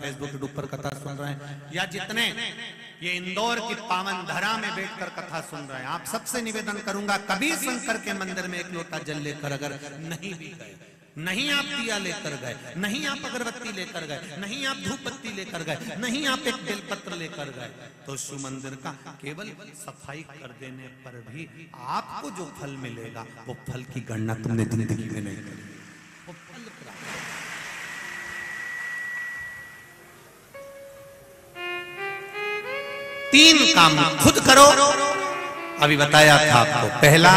Facebook के ऊपर कथा सुन रहे हैं या जितने ये इंदौर की पावन धरा में बैठकर कथा सुन रहे हैं, आप सबसे निवेदन करूंगा कभी शंकर के मंदिर में एक लोटा जल लेकर अगर नहीं भी गए, नहीं आप दिया लेकर गए, नहीं आप अगरबत्ती लेकर गए, नहीं आप धूप बत्ती लेकर गए, नहीं आप एक बेलपत्र लेकर गए, तो शिव मंदिर का केवल सफाई कर देने पर भी आपको जो फल मिलेगा वो फल की गणना तुमने जिंदगी में नहीं करी। वो फल तीन काम खुद करो, अभी बताया था आपको। पहला,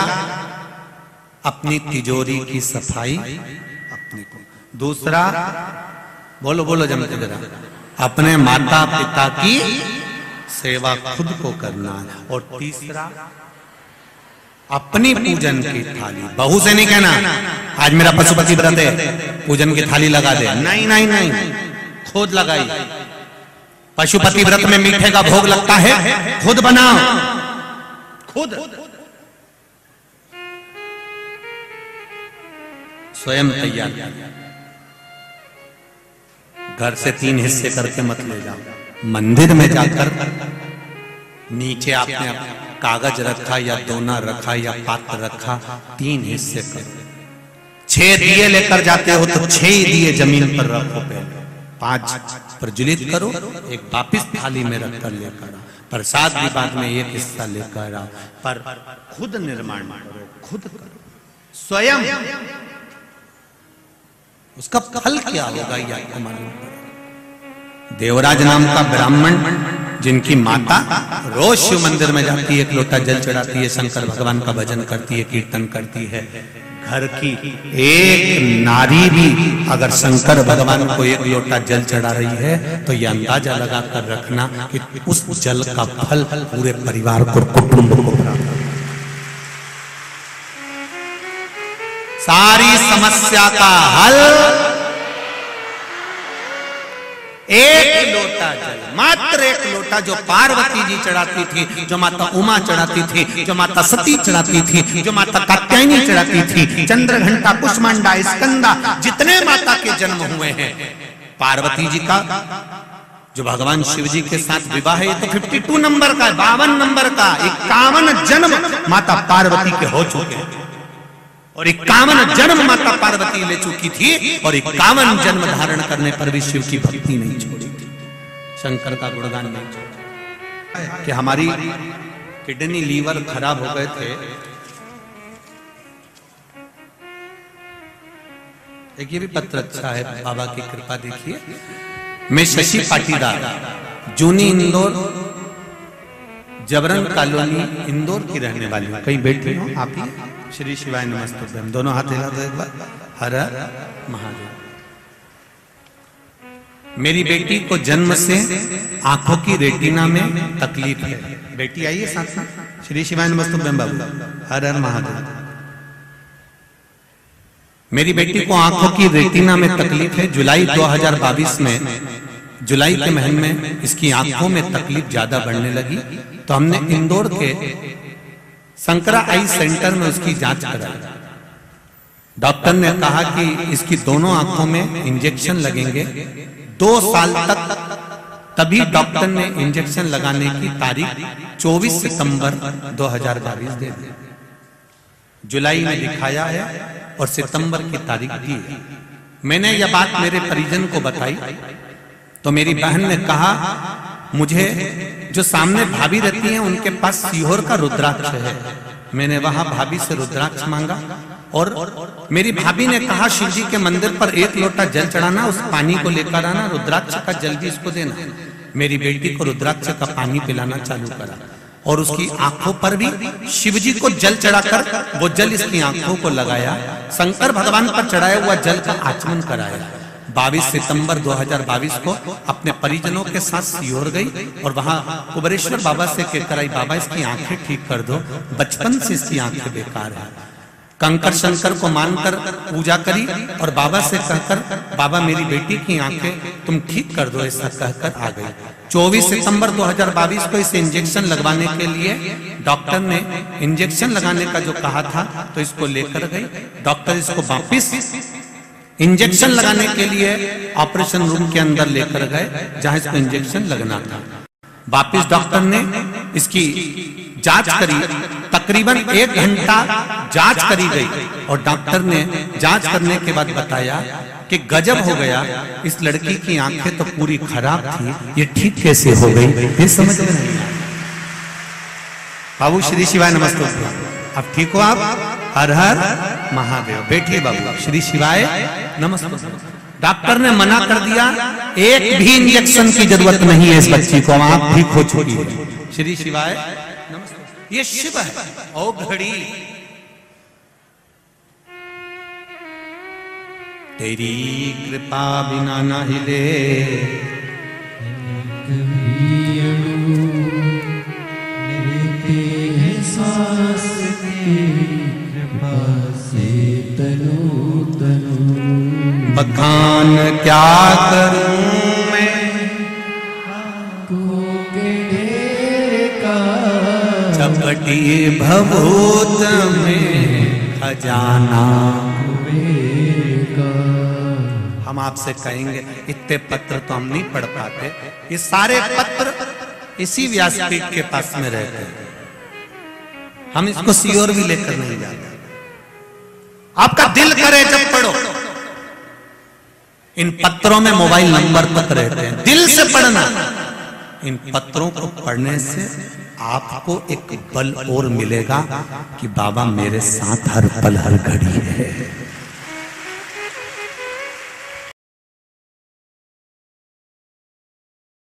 अपनी तिजोरी की सफाई अपने को। दूसरा, बोलो बोलो जमते जरा, अपने माता पिता की सेवा खुद को करना है। और तीसरा, अपनी पूजन की थाली, बहू से नहीं कहना आज मेरा पशुपति व्रत है पूजन की थाली लगा दे, नहीं नहीं नहीं, खुद लगाई। पशुपति व्रत में मीठे का भोग लगता है, खुद बनाओ, खुद स्वयं तैयार। घर से 3 हिस्से करके मत ले जाओ, मंदिर में जाकर नीचे आपने कागज रखा या दोना रखा या पात्र रखा, 3 हिस्से करो। 6 दिए लेकर जाते हो तो 6 दिए जमीन पर रखो, पहले 5 प्रज्वलित करो, एक वापिस थाली में रखकर लेकर आओ। प्रसाद भी बाद में एक हिस्सा लेकर आओ, पर खुद निर्माण करो, खुद करो स्वयं। उसका फल क्या होगा ये आपको मालूम पड़ेगा। देवराज नाम का ब्राह्मण जिनकी माता रोज शिव मंदिर में जाती है, एक लोटा जल चढ़ाती है, शंकर भगवान का भजन करती है, कीर्तन करती है। घर की एक नारी भी अगर शंकर भगवान को एक लोटा जल चढ़ा रही है तो यह अंदाजा लगाकर रखना कि उस जल का फल पूरे परिवार को, कुटुंब को प्राप्त। सारी समस्या का हल एक लोटा जल, मात्र एक लोटा, जो पार्वती जी चढ़ाती थी, जो माता उमा चढ़ाती थी, जो माता सती चढ़ाती थी, जो माता कात्यायनी चढ़ाती थी, चंद्रघंटा, कुष्मांडा, स्कंदा, जितने माता के जन्म हुए हैं। पार्वती जी का जो भगवान शिव जी के साथ विवाह है तो 52 नंबर का, 52 नंबर का, 51 जन्म माता पार्वती के हो चुके हैं। और 51 जन्म माता पार्वती ले चुकी थी और 51 जन्म धारण करने पर भी शिव की भक्ति नहीं छोड़ी थी, शंकर का गुणगान नहीं छोड़ा। कि हमारी किडनी, लीवर खराब हो गए थे। एक ये भी पत्र अच्छा है, बाबा की कृपा देखिए। मैं शशि पाटीदार, जूनी इंदौर, जबरन कॉलोनी इंदौर की रहने वाली हूँ। कहीं बैठे हो आप ही? श्री शिवाय नमस्तुभ्यं, दोनों हाथ हिला दो एक बार। हर हर महादेव। मेरी बेटी को जन्म से आंखों की रेटिना में तकलीफ है। बेटी आइए साथ साथ। श्री शिवाय नमस्तुभ्यं बाबू, हर हर महादेव। मेरी बेटी को आंखों की रेटिना में तकलीफ है। जुलाई 2022 में, जुलाई के महीने में इसकी आंखों में तकलीफ ज्यादा बढ़ने लगी, तो हमने इंदौर के शंकरा आई सेंटर में उसकी जांच कराई। डॉक्टर ने कहा कि इसकी दोनों आंखों में इंजेक्शन लगेंगे 2 साल तक। तभी डॉक्टर ने इंजेक्शन लगाने की तारीख 24 सितंबर 2022 दे दी। जुलाई में दिखाया है और सितंबर की तारीख दी है। मैंने यह बात मेरे परिजन को बताई तो मेरी बहन ने कहा, मुझे जो सामने भाभी रहती हैं उनके पास सीहोर का रुद्राक्ष है। मैंने वहां भाभी से रुद्राक्ष मांगा और मेरी भाभी ने कहा, शिव जी के मंदिर पर एक लोटा जल चढ़ाना, उस पानी को लेकर आना, रुद्राक्ष का जल भी इसको देना। मेरी बेटी को रुद्राक्ष का पानी पिलाना चालू करा और उसकी आंखों पर भी शिव जी को जल चढ़ाकर वो जल इसकी आंखों को लगाया। शंकर भगवान पर चढ़ाया हुआ जल का आचमन कराया। 22 सितंबर 2022 को अपने परिजनों के साथ सीहोर गई और वहां कुबरेश्वर बाबा से कहकर आई, बाबा इसकी आंखें ठीक कर दो, बचपन से इसकी आंखें बेकार है। कंकर शंकर को मानकर पूजा करी और बाबा से कहकर, बाबा मेरी बेटी की आंखें तुम ठीक कर दो, ऐसा कहकर आ गई। 24 सितंबर 2022 को इसे इंजेक्शन लगवाने के लिए डॉक्टर ने इंजेक्शन लगाने का जो कहा था तो इसको लेकर गई। डॉक्टर इसको वापिस इंजेक्शन लगाने के लिए ऑपरेशन रूम के अंदर लेकर गए जहां इसको इंजेक्शन लगना था। वापिस डॉक्टर ने इसकी जांच करी, तकरीबन 1 घंटा जांच करी गई और डॉक्टर ने जांच करने के बाद बताया कि गजब हो गया, इस लड़की की आंखें तो पूरी खराब थी, ये ठीक कैसे हो गई, ये समझ में नहीं आया। बाबू श्री शिवाय नमस्ते। अब ठीक हो आप? हर हर महादेव। बैठिए बाबू। श्री शिवाय नमस्ते। डॉक्टर ने मना कर दिया, एक भी इंजेक्शन की जरूरत नहीं है इस बच्ची को, आप ठीक हो चुकी है। श्री शिवाय नमस्ते। ये शिव है। ओ घड़ी तेरी कृपा बिना ना हिले, सांस तेरी कृपा से तनु तनु, बखान क्या करूं मैं का चपटी भभूत में खजाना। हम आपसे कहेंगे इतने पत्र तो हम नहीं पढ़ पाते, ये सारे पत्र इसी व्यासपीठ के पास में रहते हैं, हम इसको सीओर भी लेकर नहीं जाते। आपका दिल करे जब पढ़ो। इन पत्रों में मोबाइल नंबर तक रहते हैं, दिल से पढ़ना। इन पत्रों को पढ़ने से आपको एक बल और मिलेगा कि बाबा मेरे साथ हर पल हर घड़ी है।